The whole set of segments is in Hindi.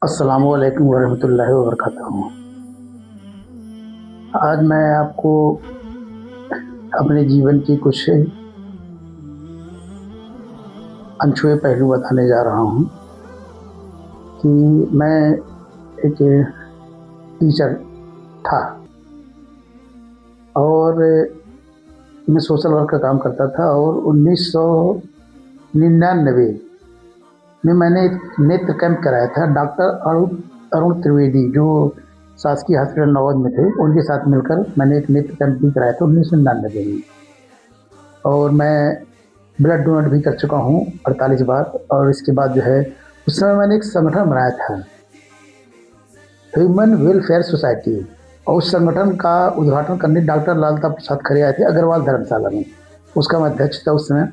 अस्सलामुअलैकुम वरहमतुल्लाहि वबरकातुहू। आज मैं आपको अपने जीवन की कुछ अनछुए पहलू बताने जा रहा हूँ कि मैं एक टीचर था और मैं सोशल वर्क का काम करता था और 1999 में मैंने एक नेत्र कैंप कराया था। डॉक्टर अरुण त्रिवेदी जो शासकीय हॉस्पिटल नवोद में थे, उनके साथ मिलकर मैंने एक नेत्र कैंप भी कराया था 1999 में। और मैं ब्लड डोनेट भी कर चुका हूँ 48 बार। और इसके बाद जो है उस समय मैंने एक संगठन बनाया था, ह्यूमन वेलफेयर सोसाइटी, और उस संगठन का उद्घाटन करने डॉक्टर लालता प्रसाद खरे आए थे अग्रवाल धर्मशाला में। उसका मैं अध्यक्ष था उस समय।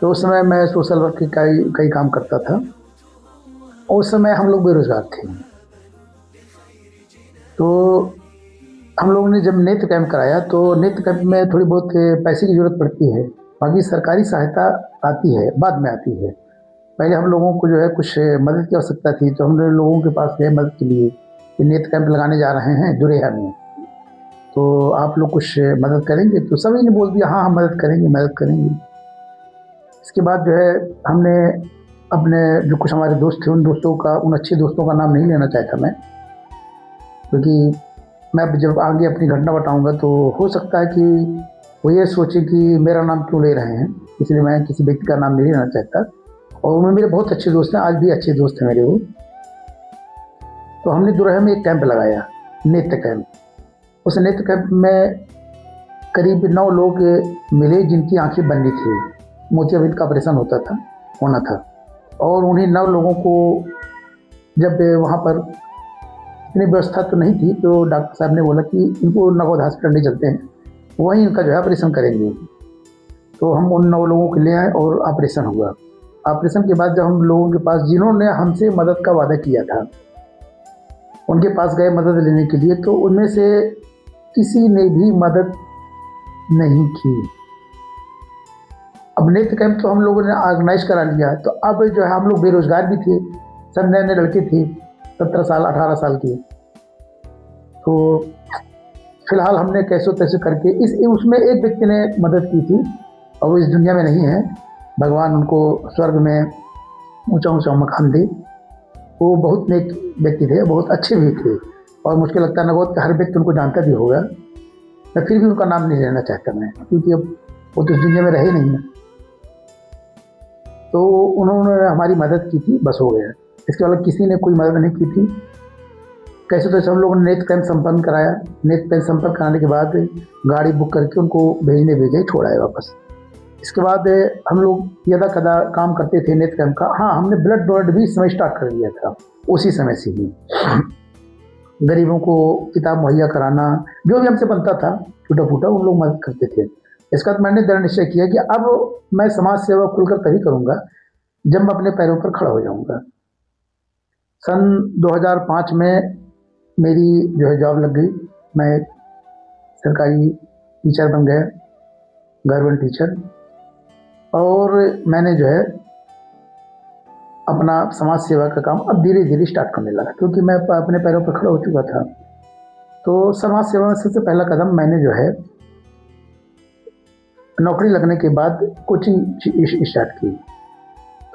तो उस समय मैं सोशल वर्क की कई काम करता था। उस समय हम लोग बेरोजगार थे, तो हम लोगों ने जब नेत्र कैंप कराया तो नेत्र कैंप में थोड़ी बहुत पैसे की ज़रूरत पड़ती है, बाकी सरकारी सहायता आती है, बाद में आती है। पहले हम लोगों को जो है कुछ मदद की आवश्यकता थी, तो हम लोगों के पास गए मदद के लिए कि नेत्र कैंप लगाने जा रहे हैं जुरेहा में, तो आप लोग कुछ मदद करेंगे? तो सभी ने बोल दिया हाँ हम मदद करेंगे, मदद करेंगे। इसके बाद जो है हमने अपने जो कुछ हमारे दोस्त थे, उन दोस्तों का, उन अच्छे दोस्तों का नाम नहीं लेना चाहता मैं, क्योंकि मैं जब आगे अपनी घटना बताऊंगा तो हो सकता है कि वो ये सोचे कि मेरा नाम क्यों ले रहे हैं, इसलिए मैं किसी व्यक्ति का नाम नहीं लेना चाहता। और उनमें मेरे बहुत अच्छे दोस्त हैं, आज भी अच्छे दोस्त हैं मेरे वो। तो हमने दुरहा में एक कैंप लगाया, नेत्र कैंप। उस नेत्र कैंप में करीब 9 लोग मिले जिनकी आंखें बंदी थी, मोतियाबिंद का ऑपरेशन होना था। और उन्हीं 9 लोगों को जब वहाँ पर इतनी व्यवस्था तो नहीं थी, तो डॉक्टर साहब ने बोला कि इनको नवोद हॉस्पिटल नहीं चलते हैं, वहीं इनका जो है ऑपरेशन करेंगे। तो हम उन 9 लोगों को ले आए और ऑपरेशन हुआ। ऑपरेशन के बाद जब हम लोगों के पास, जिन्होंने हमसे मदद का वादा किया था, उनके पास गए मदद लेने के लिए, तो उनमें से किसी ने भी मदद नहीं की। अब नेत्र कैंप तो हम लोगों ने ऑर्गेनाइज करा लिया, तो अब जो है हम लोग बेरोजगार भी थे, सब नए नए लड़के थे, 17 साल 18 साल के। तो फिलहाल हमने कैसे तैसे करके उसमें एक व्यक्ति ने मदद की थी, और वो इस दुनिया में नहीं है, भगवान उनको स्वर्ग में ऊंचा ऊंचा मकान दे। वो बहुत नेक व्यक्ति थे, बहुत अच्छे भी थे, और मुझे लगता है नवोद का हर व्यक्ति उनको जानता भी होगा। मैं फिर भी उनका नाम नहीं लेना चाहता मैं, क्योंकि अब वो तो इस दुनिया में रहे नहीं है। तो उन्होंने हमारी मदद की थी, बस हो गया। इसके अलावा किसी ने कोई मदद नहीं की थी। कैसे तो हम लोगों ने नेत्र कैंप संपन्न कराया। नेत्र कैंप संपन्न कराने के बाद गाड़ी बुक करके उनको भेजे छोड़ाए वापस। इसके बाद हम लोग यदा कदा काम करते थे नेत्र कैंप का। हाँ, हमने ब्लड डोनेट भी इस समय स्टार्ट कर दिया था, उसी समय से ही। गरीबों को किताब मुहैया कराना, जो भी हमसे बनता था छोटा फूटा, उन लोग मदद करते थे। इसके बाद मैंने दृढ़ निश्चय किया कि अब मैं समाज सेवा खुलकर तभी करूँगा जब मैं अपने पैरों पर खड़ा हो जाऊँगा। सन 2005 में मेरी जो है जॉब लग गई। मैं सरकारी टीचर बन गया, गवर्नमेंट टीचर। और मैंने जो है अपना समाज सेवा का काम अब धीरे धीरे स्टार्ट करने लगा, क्योंकि मैं अपने पैरों पर खड़ा हो चुका था। तो समाज सेवा में सबसे पहला कदम मैंने जो है नौकरी लगने के बाद कोचिंग स्टार्ट की।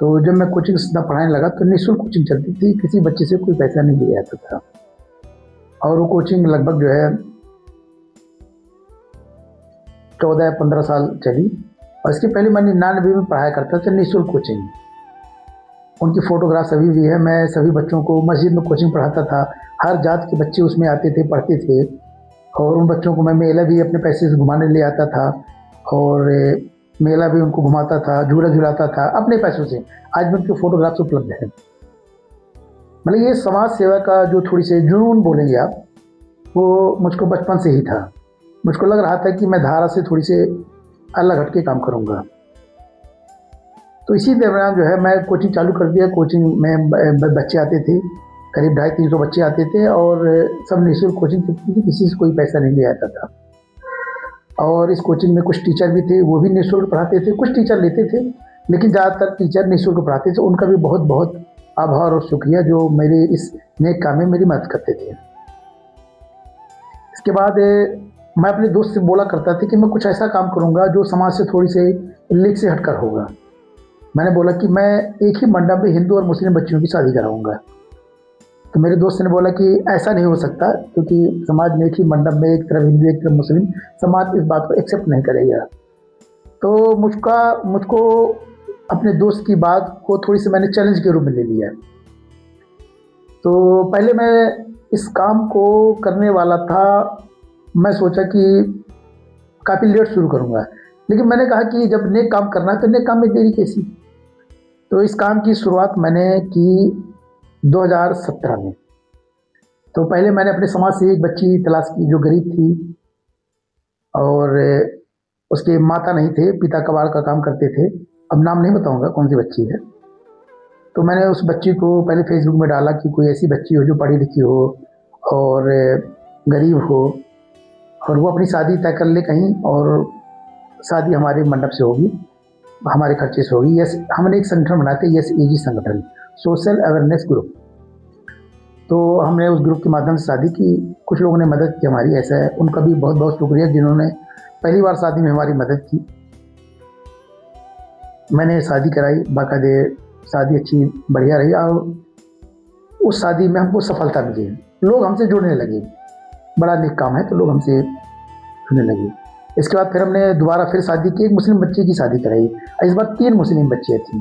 तो जब मैं कोचिंग सीधा पढ़ाने लगा तो निःशुल्क कोचिंग चलती थी, किसी बच्चे से कोई पैसा नहीं लिया जाता था। और वो कोचिंग लगभग जो है 14-15 साल चली। और इसके पहले मैं 99 में पढ़ाया करता था निःशुल्क कोचिंग। उनकी फ़ोटोग्राफ्स अभी भी है। मैं सभी बच्चों को मस्जिद में कोचिंग पढ़ाता था, हर जात के बच्चे उसमें आते थे, पढ़ते थे। और उन बच्चों को मैं मेला भी अपने पैसे से घुमाने ले आता था, और मेला भी उनको घुमाता था, झूला झुलाता था अपने पैसों से। आज भी उनकी फ़ोटोग्राफ्स उपलब्ध है। मतलब ये समाज सेवा का जो थोड़ी सी जुनून बोलेंगे आप, वो मुझको बचपन से ही था। मुझको लग रहा था कि मैं धारा से थोड़ी से अलग हट के काम करूँगा। तो इसी दरमियान जो है मैं कोचिंग चालू कर दिया। कोचिंग में बच्चे आते थे, करीब 250-300 बच्चे आते थे, और सब निःशुल्क कोचिंग चलती थी, किसी से कोई पैसा नहीं लिया जाता था। और इस कोचिंग में कुछ टीचर भी थे, वो भी निःशुल्क पढ़ाते थे। कुछ टीचर लेते थे, लेकिन ज़्यादातर टीचर निःशुल्क पढ़ाते थे। उनका भी बहुत बहुत आभार और शुक्रिया जो मेरे इस नेक काम में मेरी मदद करते थे। इसके बाद मैं अपने दोस्त से बोला करता था कि मैं कुछ ऐसा काम करूँगा जो समाज से थोड़ी से लीक से हटकर होगा। मैंने बोला कि मैं एक ही मंडप में हिंदू और मुस्लिम बच्चियों की शादी कराऊंगा। तो मेरे दोस्त ने बोला कि ऐसा नहीं हो सकता, क्योंकि समाज में एक ही मंडप में एक तरफ हिंदू एक तरफ मुस्लिम, समाज इस बात को एक्सेप्ट नहीं करेगा। तो मुझको अपने दोस्त की बात को थोड़ी सी मैंने चैलेंज के रूप में ले लिया। तो पहले मैं इस काम को करने वाला था, मैं सोचा कि काफ़ी लेट शुरू करूँगा, लेकिन मैंने कहा कि जब नेक काम करना है तो नेक काम में देरी कैसी। तो इस काम की शुरुआत मैंने की 2017 में। तो पहले मैंने अपने समाज से एक बच्ची तलाश की जो गरीब थी और उसके माता नहीं थे, पिता कबाड़ का काम करते थे। अब नाम नहीं बताऊंगा कौन सी बच्ची है। तो मैंने उस बच्ची को पहले फेसबुक में डाला कि कोई ऐसी बच्ची हो जो पढ़ी लिखी हो और गरीब हो और वो अपनी शादी तय कर ले कहीं, और शादी हमारे मंडप से होगी, हमारे खर्चे से होगी। यस, हमने एक संगठन बनाते हैं, यस एजी संगठन, सोशल अवेयरनेस ग्रुप। तो हमने उस ग्रुप के माध्यम से शादी की। कुछ लोगों ने मदद की हमारी, ऐसा है, उनका भी बहुत बहुत शुक्रिया जिन्होंने पहली बार शादी में हमारी मदद की। मैंने शादी कराई, बाकायदे शादी अच्छी बढ़िया रही और उस शादी में हमको सफलता मिली। लोग हमसे जुड़ने लगे, बड़ा नेक काम है तो लोग हमसे जुड़ने लगे। इसके बाद फिर हमने दोबारा फिर शादी की, एक मुस्लिम बच्ची की शादी कराई। इस बार 3 मुस्लिम बच्चियाँ थीं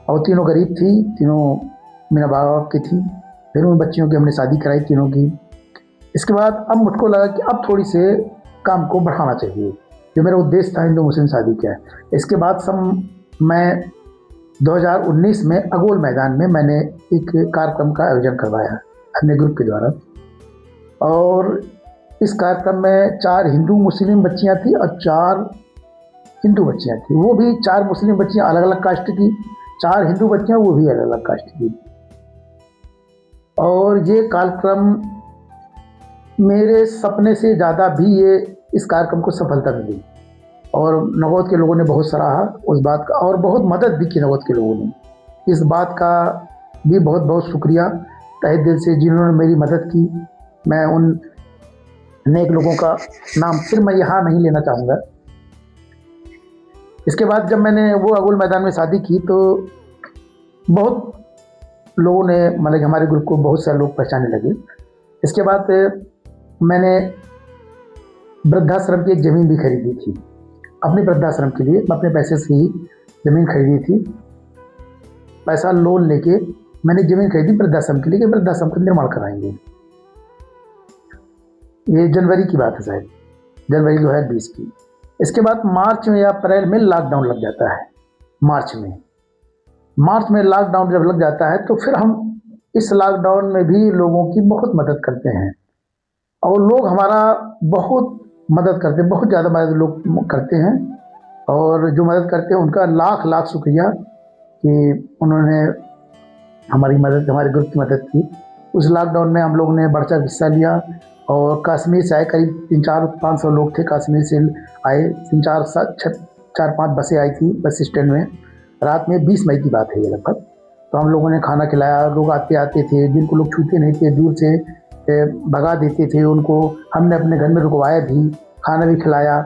और तीनों गरीब थी, तीनों मेरा माँ बाप की थी। फिर उन बच्चियों की हमने शादी कराई तीनों की। इसके बाद अब मुझको लगा कि अब थोड़ी से काम को बढ़ाना चाहिए, जो मेरा उद्देश्य था हिंदू मुस्लिम शादी का है। इसके बाद मैं 2019 में अगोल मैदान में मैंने एक कार्यक्रम का आयोजन करवाया अपने ग्रुप के द्वारा, और इस कार्यक्रम में 4 हिंदू मुस्लिम बच्चियां थी और 4 हिंदू बच्चियां थी। वो भी 4 मुस्लिम बच्चियां अलग अलग कास्ट की, 4 हिंदू बच्चियां वो भी अलग अलग कास्ट की। और ये कार्यक्रम मेरे सपने से ज़्यादा भी इस कार्यक्रम को सफलता मिली और नगौद के लोगों ने बहुत सराहा उस बात का और बहुत मदद भी की नगौद के लोगों ने। इस बात का भी बहुत बहुत शुक्रिया तहे दिल से जिन्होंने मेरी मदद की। मैं उन नेक लोगों का नाम फिर मैं यहाँ नहीं लेना चाहूँगा। इसके बाद जब मैंने वो अगोल मैदान में शादी की तो बहुत लोगों ने, मतलब हमारे ग्रुप को बहुत सारे लोग पहचानने लगे। इसके बाद मैंने वृद्धाश्रम की एक ज़मीन भी खरीदी थी अपने वृद्धाश्रम के लिए। मैं अपने पैसे से ही ज़मीन खरीदी थी, पैसा लोन लेके मैंने ज़मीन खरीदी वृद्धाश्रम के लिए कि वृद्धाश्रम का निर्माण कराएंगे। ये जनवरी की बात है, शायद जनवरी 2020 की। इसके बाद मार्च में या अप्रैल में लॉकडाउन लग जाता है। मार्च में लॉकडाउन जब लग जाता है तो फिर हम इस लॉकडाउन में भी लोगों की बहुत मदद करते हैं और लोग हमारा बहुत मदद करते हैं, बहुत ज़्यादा मदद लोग करते हैं। और जो मदद करते हैं उनका लाख लाख शुक्रिया कि उन्होंने हमारी मदद, हमारे ग्रुप की मदद की। उस लॉकडाउन में हम लोगों ने बढ़ चढ़ हिस्सा लिया और कश्मीर से आए करीब 300-500 लोग थे। कश्मीर से आए 4-5 बसें आई थी बस स्टैंड में। रात में 20 मई की बात है ये लगभग। तो हम लोगों ने खाना खिलाया, लोग आते थे, जिनको लोग छूते नहीं थे दूर से भगा देते थे, उनको हमने अपने घर में रुकवाया भी, खाना भी खिलाया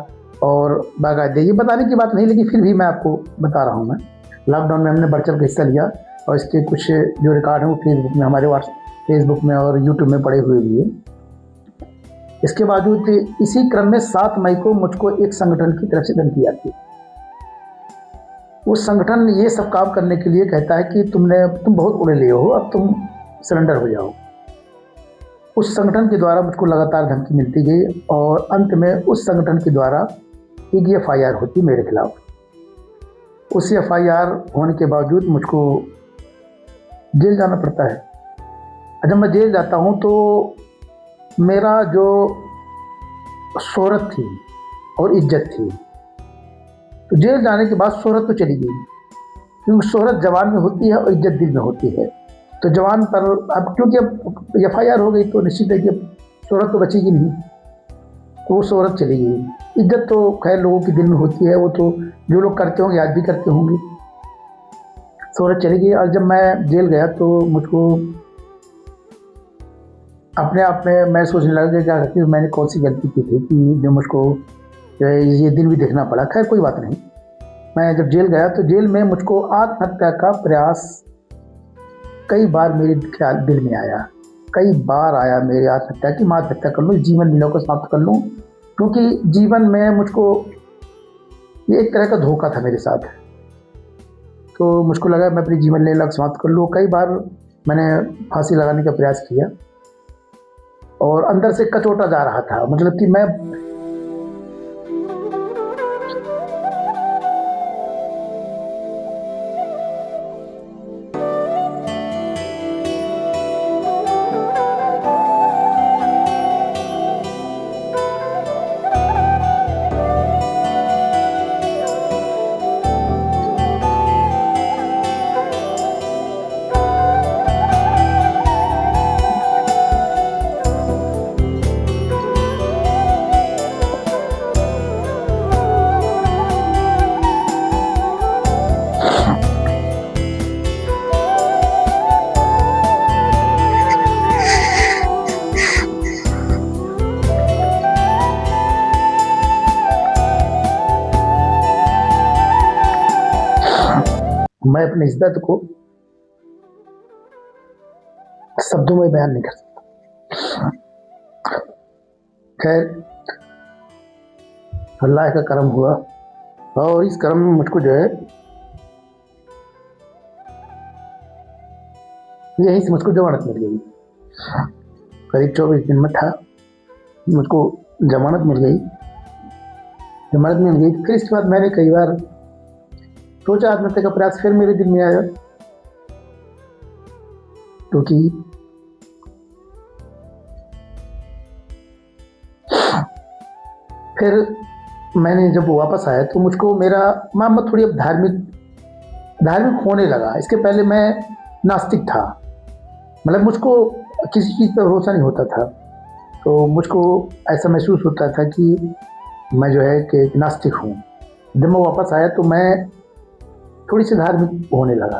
और भगा दिया। ये बताने की बात नहीं, लेकिन फिर भी मैं आपको बता रहा हूँ। मैं लॉकडाउन में हमने बढ़ चढ़ के हिस्सा लिया और इसके कुछ जो रिकॉर्ड हैं वो फेसबुक में, हमारे फेसबुक में और यूट्यूब में पड़े हुए भी है। इसके बावजूद इसी क्रम में 7 मई को मुझको एक संगठन की तरफ से धमकी आती है। उस संगठन ये सब काम करने के लिए कहता है कि तुम बहुत उड़े लिए हो, अब तुम सरेंडर हो जाओ। उस संगठन के द्वारा मुझको लगातार धमकी मिलती गई और अंत में उस संगठन के द्वारा एक FIR होती मेरे खिलाफ। उस FIR होने के बावजूद मुझको जेल जाना पड़ता है। जब मैं जेल जाता हूँ तो मेरा जो शोहरत थी और इज्जत थी, तो जेल जाने के बाद शोहरत तो चली गई, क्योंकि शोहरत जवान में होती है और इज्जत दिल में होती है। तो जवान पर अब क्योंकि अब FIR हो गई तो निश्चित है कि शोहरत तो बचेगी नहीं, तो वो शोहरत चली गई। इज्जत तो खैर लोगों के दिल में होती है, वो तो जो लोग करते होंगे आज भी करते होंगे। शोहरत चली गई। और जब मैं जेल गया तो मुझको अपने आप में मैं सोचने लगा कि क्या कि मैंने कौन सी गलती की थी कि जो मुझको जो है ये दिन भी देखना पड़ा। खैर कोई बात नहीं। मैं जब जेल गया तो जेल में मुझको आत्महत्या का प्रयास कई बार मेरे ख्याल दिल में आया, कई बार आया मेरी आत्महत्या की, मैं आत्महत्या कर लूँ, जीवन लीला को समाप्त कर लूँ, क्योंकि जीवन में मुझको ये एक तरह का धोखा था मेरे साथ। तो मुझको लगा मैं अपनी जीवन लीला को समाप्त कर लूँ। कई बार मैंने फांसी लगाने का प्रयास किया और अंदर से कचोटा जा रहा था, मतलब कि मैं अपने इस दर्द को शब्दों में बयान नहीं कर सकता। खैर अल्लाह का करम हुआ और इस करम में मुझको जो है यहीं से मुझको जमानत मिल गई। करीब 24 दिन में था, मुझको जमानत मिल गई। फिर इसके बाद मैंने कई बार सोचा, आत्महत्या का प्रयास फिर मेरे दिल में आया, क्योंकि फिर मैंने जब वापस आया तो मुझको मेरा मैं थोड़ी अब धार्मिक होने लगा। इसके पहले मैं नास्तिक था, मतलब मुझको किसी चीज़ पर भरोसा नहीं होता था। तो मुझको ऐसा महसूस होता था कि मैं जो है कि नास्तिक हूँ। जब मैं वापस आया तो मैं थोड़ी सी धार्मिक होने लगा।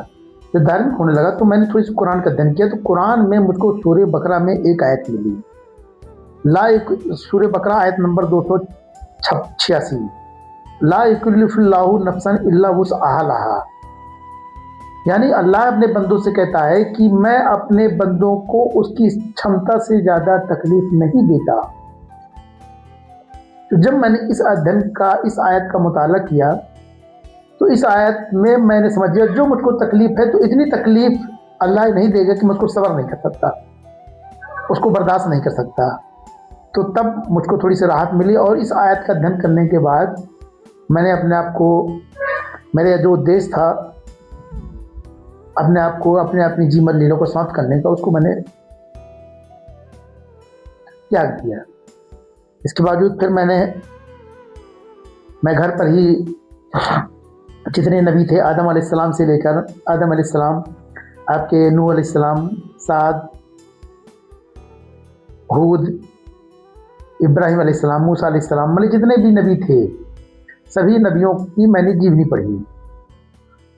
जब धार्मिक होने लगा तो मैंने थोड़ी सी कुरान का अध्ययन किया। तो कुरान में मुझको सूरह बकरा में एक आयत मिली, सूरह बकरा आयत नंबर 286, ला युकल्लिफुल्लाहु नफ्सन इल्ला वुसअहा। यानी अल्लाह अपने बंदों से कहता है कि मैं अपने बंदों को उसकी क्षमता से ज़्यादा तकलीफ नहीं देता। तो जब मैंने इस आयत का मुताला किया तो इस आयत में मैंने समझ लिया जो मुझको तकलीफ है, तो इतनी तकलीफ अल्लाह नहीं देगा कि मुझको सब्र नहीं कर सकता, उसको बर्दाश्त नहीं कर सकता। तो तब मुझको थोड़ी सी राहत मिली। और इस आयत का अध्ययन करने के बाद मैंने अपने आप को, मेरा जो उद्देश्य था अपने आप को अपनी जीवन लीला को समाप्त करने का, उसको मैंने त्याग दिया। इसके बावजूद फिर मैं घर पर ही जितने नबी थे, आदम अलैहिस्सलाम से लेकर आदम अलैहिस्सलाम, आपके नूह अलैहिस्सलाम, साद, हूद, इब्राहिम अलैहिस्सलाम, मूसा अलैहिस्सलाम, मतलब जितने भी नबी थे सभी नबियों की मैंने जीवनी पढ़ी।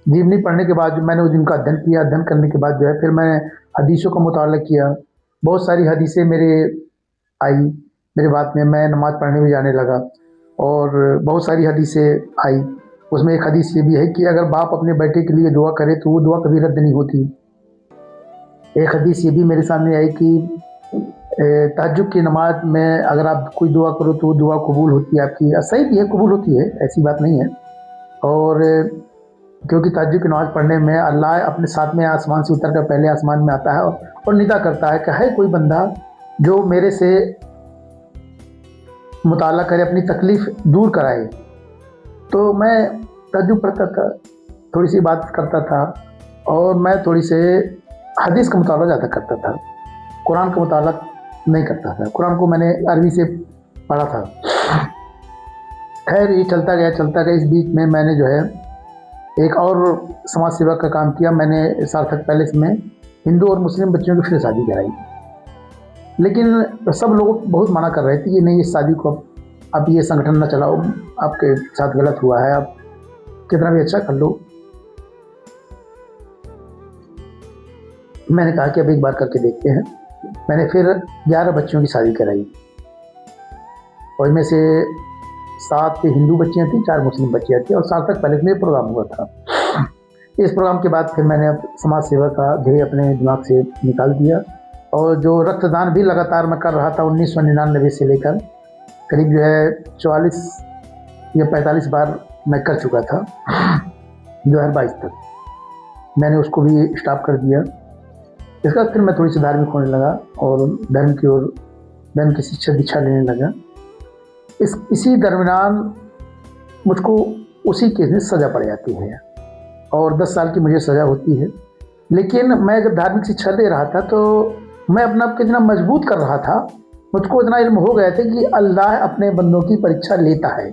जीवनी पढ़ने के बाद जो मैंने उनका अध्ययन किया, अध्ययन करने के बाद जो है फिर मैंने हदीसों का मुताला किया। बहुत सारी हदीसें मेरे बाद में मैं नमाज़ पढ़ने भी जाने लगा और बहुत सारी हदीसें आई। उसमें एक हदीस ये भी है कि अगर बाप अपने बेटे के लिए दुआ करे तो वो दुआ कभी रद्द नहीं होती। एक हदीस ये भी मेरे सामने आई कि तहज्जुद की नमाज में अगर आप कोई दुआ करो तो वो दुआ कबूल होती है आपकी। सही भी है, कबूल होती है, ऐसी बात नहीं है। और क्योंकि तहज्जुद की नमाज पढ़ने में अल्लाह अपने सातवें आसमान से उतर कर पहले आसमान में आता है और निदा करता है कि है कोई बंदा जो मेरे से मुताला करे, अपनी तकलीफ़ दूर कराए। तो मैं तहज्जुद पढ़ता था, थोड़ी सी बात करता था और मैं थोड़ी से हदीस का मुताला ज़्यादा करता था, कुरान का मुताला नहीं करता था। कुरान को मैंने अरबी से पढ़ा था। खैर ये चलता गया। इस बीच में मैंने जो है एक और समाज सेवा का काम किया। मैंने सार्थक पैलेस में हिंदू और मुस्लिम बच्चियों की फिर शादी कराई, लेकिन सब लोग बहुत मना कर रहे थे कि नहीं, इस शादी को आप ये संगठन न चलाओ, आपके साथ गलत हुआ है, आप कितना भी अच्छा कर लो। मैंने कहा कि अब एक बार करके देखते हैं। मैंने फिर 11 बच्चियों की शादी कराई और इनमें से 7 हिंदू बच्चियाँ थीं, 4 मुस्लिम बच्चियाँ थीं और साल तक पहले से ये प्रोग्राम हुआ था। इस प्रोग्राम के बाद फिर मैंने अब समाज सेवा का ध्येय अपने दिमाग से निकाल दिया और जो रक्तदान भी लगातार मैं कर रहा था 1999 से लेकर करीब जो है 44 या 45 बार मैं कर चुका था 2022 तक, मैंने उसको भी स्टॉप कर दिया। इसके बाद फिर मैं थोड़ी सी धार्मिक होने लगा और धर्म की ओर, धर्म की शिक्षा दीक्षा लेने लगा। इसी दरमियान मुझको उसी केस में सज़ा पड़ जाती है और 10 साल की मुझे सज़ा होती है। लेकिन मैं जब धार्मिक शिक्षा ले रहा था तो मैं अपना आप कितना मजबूत कर रहा था, मुझको इतना इल्म हो गया था कि अल्लाह अपने बंदों की परीक्षा लेता है।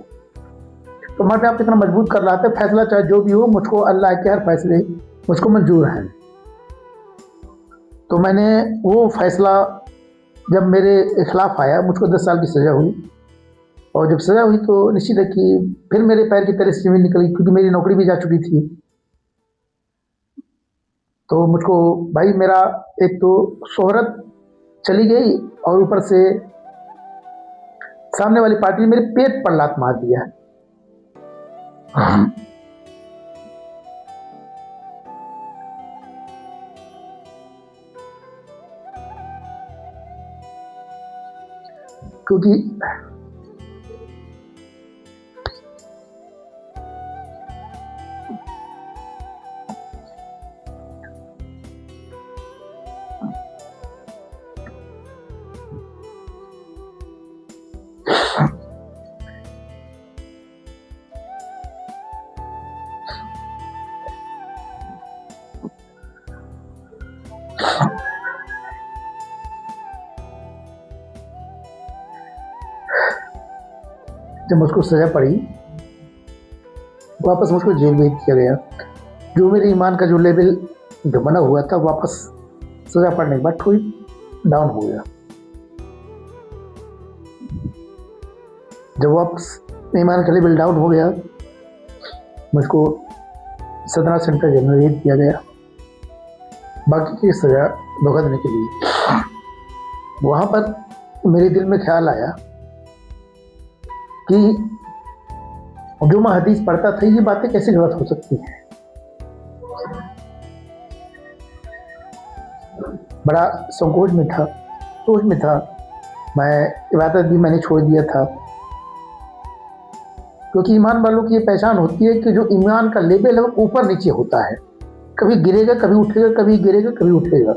तो मैं अपने आप इतना मजबूत कर रहा था, फैसला चाहे जो भी हो, मुझको अल्लाह के हर फैसले मुझको मंजूर हैं। तो मैंने वो फैसला जब मेरे खिलाफ आया, मुझको 10 साल की सज़ा हुई और जब सज़ा हुई तो निश्चित है कि फिर मेरे पैर की तले से ज़मीन निकली, क्योंकि मेरी नौकरी भी जा चुकी थी। तो मुझको भाई मेरा एक तो शोहरत चली गई और ऊपर से सामने वाली पार्टी ने मेरे पेट पर लात मार दिया। क्योंकि जब मुझको सज़ा पड़ी, वापस मुझको जेल भेज दिया गया। जो मेरे ईमान का जो लेवल जो बना हुआ था, वापस सज़ा पड़ने के बाद थोड़ी डाउन हो गया। जब वापस ईमान का लेवल डाउन हो गया, मुझको सदना सेंटर जेल में भेज दिया गया बाकी की सज़ा भुगतने के लिए। वहाँ पर मेरे दिल में ख्याल आया कि जो मैं हदीस पढ़ता था, ये बातें कैसे गलत हो सकती हैं। बड़ा संकोच में था, सोच में था। मैं इबादत भी मैंने छोड़ दिया था, क्योंकि ईमान वालों की ये पहचान होती है कि जो ईमान का लेवल है वो ऊपर नीचे होता है, कभी गिरेगा कभी उठेगा, कभी गिरेगा कभी उठेगा।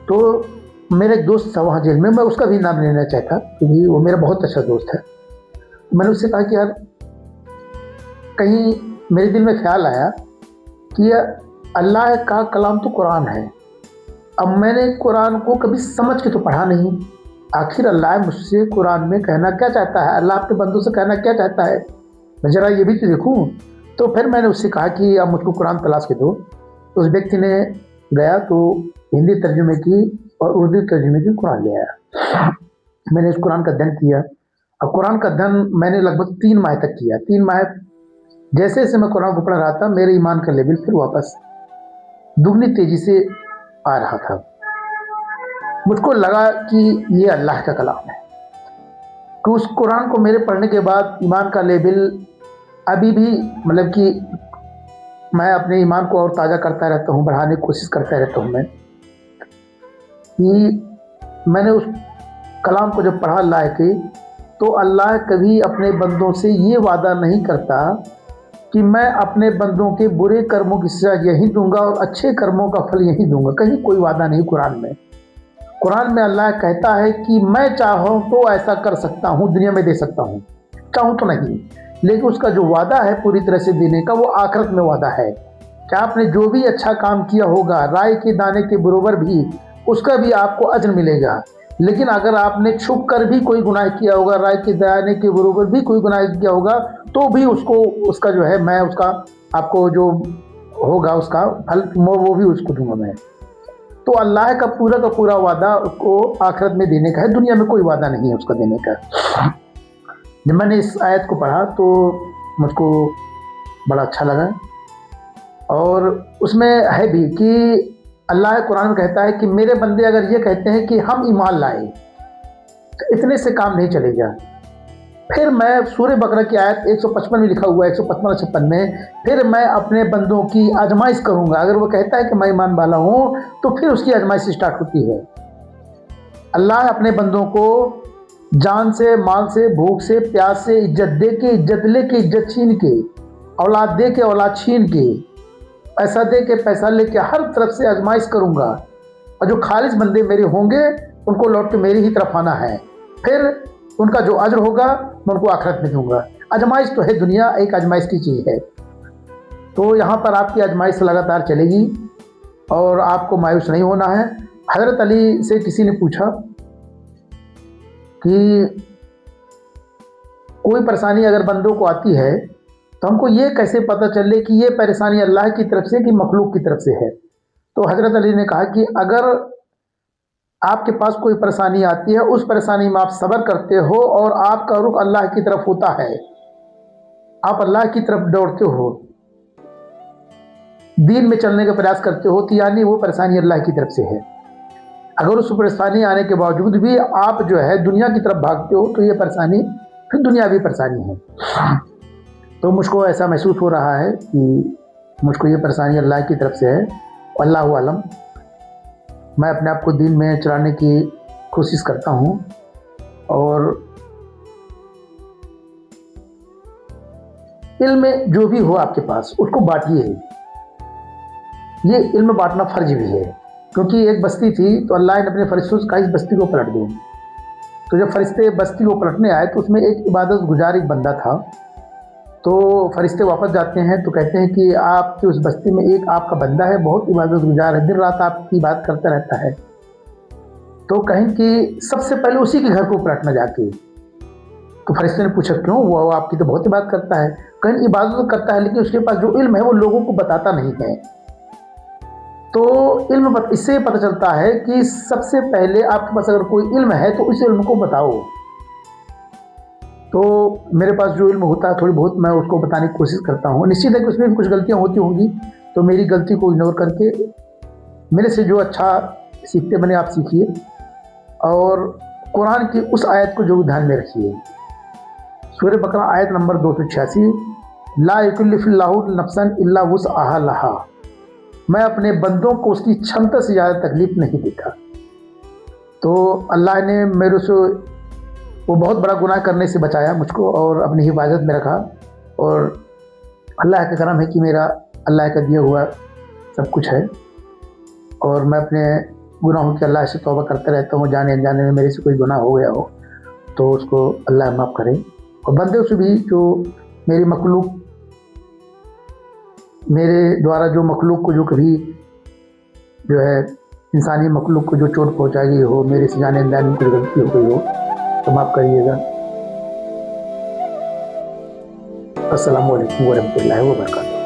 तो मेरा एक दोस्त था वहाँ जेल में, मैं उसका भी नाम लेना चाहता क्योंकि वो मेरा बहुत अच्छा दोस्त है। मैंने उससे कहा कि यार, कहीं मेरे दिल में ख्याल आया कि अल्लाह का कलाम तो कुरान है। अब मैंने कुरान को कभी समझ के तो पढ़ा नहीं, आखिर अल्लाह मुझसे कुरान में कहना क्या चाहता है, अल्लाह अपने बंदों से कहना क्या चाहता है, मैं ज़रा ये भी तो देखूँ। तो फिर मैंने उससे कहा कि अब मुझको कुरान तलाश के दो। उस व्यक्ति ने गया तो हिंदी तर्जुमे की और उर्दू तर्जुमे की कुरान ले आया। मैंने उस कुरान का अध्ययन किया और कुरान का अध्ययन मैंने लगभग 3 माह तक किया। 3 माह जैसे जैसे मैं कुरान को पढ़ रहा था, मेरे ईमान का लेवल फिर वापस दुगनी तेज़ी से आ रहा था। मुझको लगा कि ये अल्लाह का कलाम है, कि उस कुरान को मेरे पढ़ने के बाद ईमान का लेवल अभी भी, मतलब कि मैं अपने ईमान को और ताज़ा करता रहता हूँ, बढ़ाने की कोशिश करता रहता हूँ। मैं कि मैंने उस कलाम को जब पढ़ा अल्लाह के, तो अल्लाह कभी अपने बंदों से ये वादा नहीं करता कि मैं अपने बंदों के बुरे कर्मों की सज़ा यही दूंगा और अच्छे कर्मों का फल यही दूंगा। कहीं कोई वादा नहीं कुरान में। कुरान में अल्लाह कहता है कि मैं चाहूँ तो ऐसा कर सकता हूँ, दुनिया में दे सकता हूँ, चाहूँ तो नहीं। लेकिन उसका जो वादा है पूरी तरह से देने का, वो आखिरत में वादा है कि आपने जो भी अच्छा काम किया होगा, राय के दाने के बराबर भी उसका भी आपको अज्र मिलेगा। लेकिन अगर आपने छुप कर भी कोई गुनाह किया होगा, राय के दाने के बराबर भी कोई गुनाह किया होगा, तो भी उसको, उसका जो है, मैं उसका आपको जो होगा उसका फल वो भी उसको दूंगा मैं। तो अल्लाह का पूरा वादा उसको आखिरत में देने का है, दुनिया में कोई वादा नहीं है उसका देने का। जब मैंने इस आयत को पढ़ा तो मुझको बड़ा अच्छा लगा और उसमें है भी कि अल्लाह कुरान में कहता है कि मेरे बंदे अगर ये कहते हैं कि हम ईमान लाए तो इतने से काम नहीं चलेगा। फिर मैं सूरह बकरा की आयत 155 में लिखा हुआ है, 155 और 56 में, फिर मैं अपने बंदों की आजमाइश करूंगा। अगर वो कहता है कि मैं ईमान वाला हूं तो फिर उसकी आजमाइश स्टार्ट होती है। अल्लाह अपने बंदों को जान से, माल से, भूख से, प्यास से, इज्जत दे के इज्जत ले के इज्जत छीन के, औलाद दे के औलाद छीन के, पैसा दे के पैसा ले के हर तरफ से आजमाइश करूंगा। और जो खालिस बंदे मेरे होंगे उनको लौट के मेरी ही तरफ आना है। फिर उनका जो अज्र होगा मैं उनको आखिरत में दूंगा। आजमाइश तो है, दुनिया एक आजमाइश की चीज़ है। तो यहाँ पर आपकी आजमाइश लगातार चलेगी और आपको मायूस नहीं होना है। हज़रत अली से किसी ने पूछा कि कोई परेशानी अगर बंदों को आती है तो हमको ये कैसे पता चले कि ये परेशानी अल्लाह की तरफ से कि मखलूक की तरफ से है। तो हज़रत अली ने कहा कि अगर आपके पास कोई परेशानी आती है, उस परेशानी में आप सब्र करते हो और आपका रुख अल्लाह की तरफ होता है, आप अल्लाह की तरफ दौड़ते हो, दीन में चलने का प्रयास करते हो, तो यानी वो परेशानी अल्लाह की तरफ से है। अगर उस परेशानी आने के बावजूद भी आप जो है दुनिया की तरफ भागते हो तो ये परेशानी फिर दुनियावी परेशानी है। तो मुझको ऐसा महसूस हो रहा है कि मुझको ये परेशानी अल्लाह की तरफ से है। अल्लाहु आलम, मैं अपने आप को दीन में चलाने की कोशिश करता हूँ और इल्म जो भी हो आपके पास उसको बांटिए। ये इल्म बांटना फर्ज भी है, क्योंकि एक बस्ती थी तो अल्लाह ने अपने फरिश्तों से कहा इस बस्ती को पलट दो। तो जब फरिश्ते बस्ती को पलटने आए तो उसमें एक इबादत गुजार एक बंदा था। तो फरिश्ते वापस जाते हैं तो कहते हैं कि आपकी उस बस्ती में एक आपका बंदा है, बहुत इबादत गुजार है, दिन रात आपकी बात करता रहता है। तो कहें कि सबसे पहले उसी के घर को पलटना जाके। तो फरिश्ते ने पूछा क्यों, वो आपकी तो बहुत इबादत करता है। कहीं इबादत तो करता है लेकिन उसके पास जो इल्म है वो लोगों को बताता नहीं है। तो इल्म इससे पता चलता है कि सबसे पहले आपके पास अगर कोई इल्म है तो उस इल्म को बताओ। तो मेरे पास जो इल्म होता है थोड़ी बहुत मैं उसको बताने की कोशिश करता हूँ। निश्चित है कि उसमें भी कुछ गलतियाँ होती होंगी, तो मेरी गलती को इग्नोर करके मेरे से जो अच्छा सीखते बने आप सीखिए और कुरान की उस आयत को जो ध्यान में रखिए। सूरह बकरा आयत नंबर 286, ला युकल्लिफुल्लाहु नफ्सन इल्ला वुसअहा लहा। मैं अपने बंदों को उसकी क्षमता से ज़्यादा तकलीफ नहीं देता। तो अल्लाह ने मेरे से वो बहुत बड़ा गुनाह करने से बचाया मुझको और अपनी हिफाजत में रखा। और अल्लाह का करम है कि मेरा अल्लाह का दिया हुआ सब कुछ है और मैं अपने गुनाहों की अल्लाह से तौबा करता रहता हूँ। जाने अनजाने में मेरे से कोई गुनाह हो गया हो तो उसको अल्लाह माफ़ करे। और बंदे से भी जो मेरी मखलूक, मेरे द्वारा जो मखलूक को जो कभी जो है इंसानी मखलूक को जो चोट पहुँचाई गई हो, मेरे से जाने अनजाने में कोई गलती हो गई हो तो माफ़ करिएगा। अस्सलामु अलैकुम वरहमतुल्लाहि वबरकातुहू।